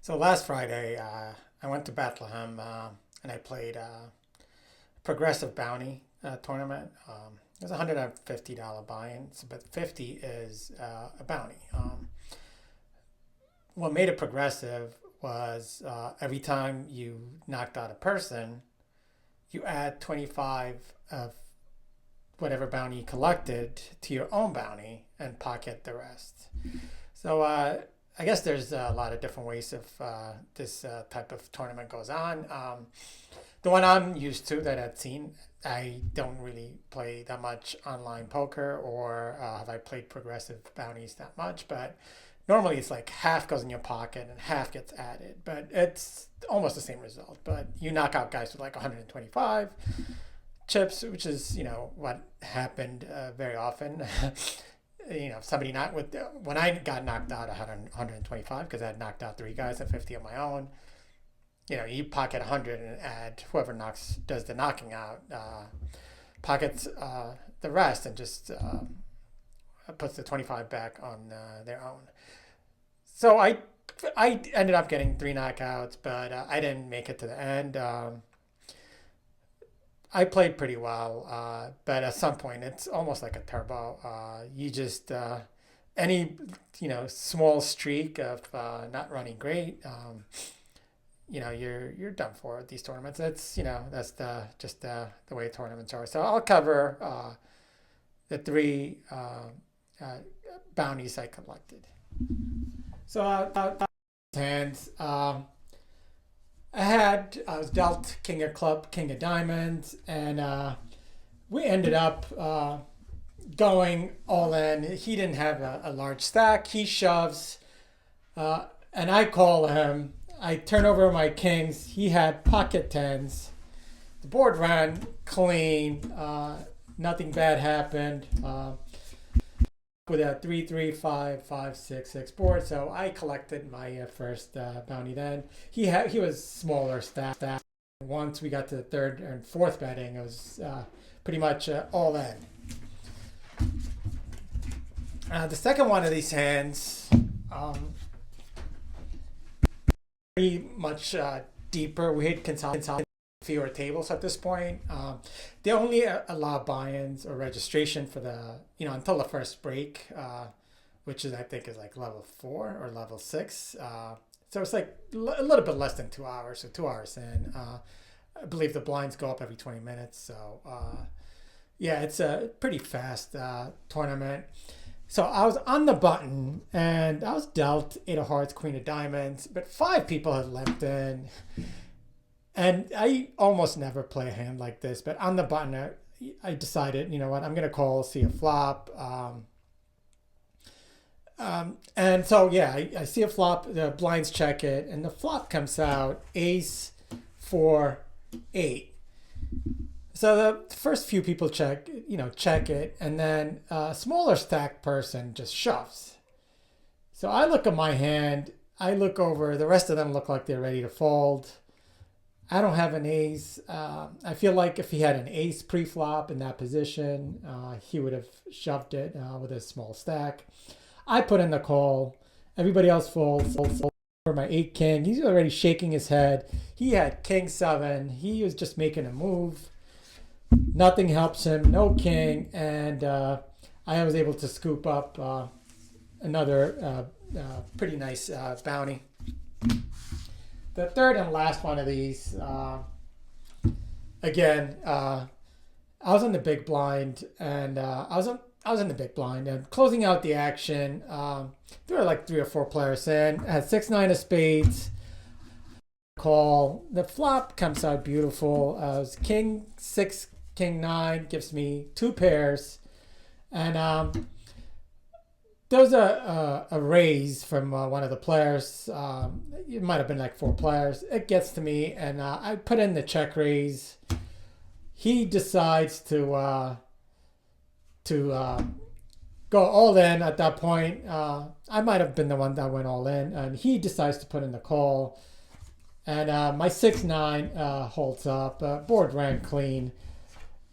So last Friday, I went to Bethlehem and I played progressive bounty tournament. It was a $150 buy-in, but 50 is a bounty. What made it progressive was every time you knocked out a person, you add 25 of whatever bounty you collected to your own bounty and pocket the rest. So I guess there's a lot of different ways of this type of tournament goes on. The one I'm used to that I've seen, I don't really play that much online poker or have I played progressive bounties that much, but normally it's like half goes in your pocket and half gets added, but it's almost the same result. But you knock out guys with like 125 chips, which is, what happened very often. Somebody not with when I got knocked out, I had 125 because I had knocked out three guys at 50 of my own. You pocket 100 and add whoever does the knocking out, pockets the rest and just puts the 25 back on their own. So I ended up getting three knockouts, but I didn't make it to the end. I played pretty well, but at some point it's almost like a turbo. You just any small streak of not running great, you're done for at these tournaments. That's the way tournaments are. So I'll cover the three bounties I collected. So hands. I was dealt King of Club, King of Diamonds, and we ended up going all in. He didn't have a large stack. He shoves, and I call him. I turn over my kings. He had pocket tens. The board ran clean. Nothing bad happened. With a 3 3 5 5 6 6 board, so I collected my first bounty. Then he was smaller stack. Once we got to the third and fourth betting, it was pretty much all in. The second one of these hands, pretty much deeper. We had consolidated fewer tables at this point. They only allow buy-ins or registration for the until the first break, which is I think is like level 4 or level 6. So it's like a little bit less than 2 hours. So 2 hours in. I believe the blinds go up every 20 minutes. So yeah, it's a pretty fast tournament. So I was on the button and I was dealt 8 of hearts, Queen of diamonds, but 5 people had left in. And I almost never play a hand like this, but on the button, I decided, you know what, I'm going to call, see a flop. And so, yeah, I see a flop, the blinds check it, and the flop comes out ace, 4, 8. So the first few people check it, and then a smaller stack person just shoves. So I look at my hand, I look over, the rest of them look like they're ready to fold. I don't have an ace. I feel like if he had an ace pre-flop in that position, he would have shoved it with a small stack. I put in the call. Everybody else folds. For my 8 king, he's already shaking his head. He had king 7. He was just making a move. Nothing helps him. No king, and I was able to scoop up another pretty nice bounty. The third and last one of these, again, I was in the big blind, and I was in the big blind and closing out the action. There were like 3 or 4 players in. I had 6-9 of spades. Call. The flop comes out beautiful. It was king 6, king 9 gives me 2 pairs, and there was a raise from one of the players. It might have been like 4 players. It gets to me, and I put in the check raise. He decides to go all in at that point. I might have been the one that went all in, and he decides to put in the call. And my 6-9 holds up. Board ran clean.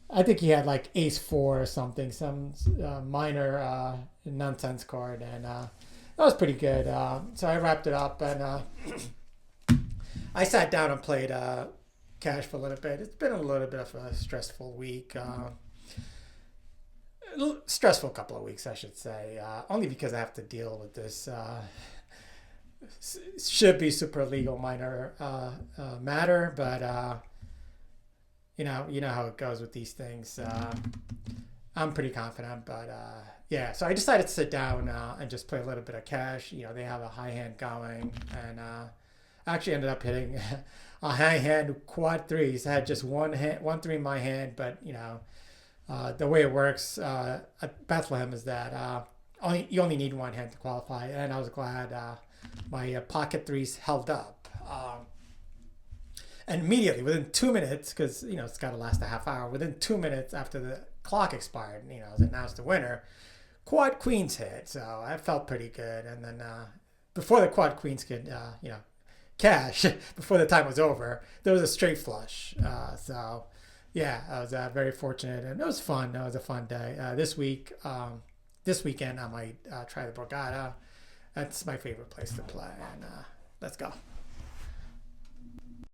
I think he had like ace 4 or something, some minor nonsense card, and that was pretty good. So I wrapped it up, and I sat down and played cash for a little bit. It's been a little bit of a stressful week. Stressful couple of weeks, I should say. Only because I have to deal with this. Should be super legal minor matter, but you know how it goes with these things. I'm pretty confident, but yeah. So I decided to sit down and just play a little bit of cash. They have a high hand going, and I actually ended up hitting a high hand quad threes. I had just one three in my hand, but the way it works at Bethlehem is that you only need one hand to qualify, and I was glad my pocket threes held up. And immediately, within 2 minutes, because it's got to last a half hour. Within 2 minutes after the clock expired, I was announced the winner. Quad queens hit, so I felt pretty good. And then before the quad queens could, cash, before the time was over, there was a straight flush. So yeah, I was very fortunate, and it was fun. It was a fun day. This weekend, I might try the Borgata. That's my favorite place to play, and let's go.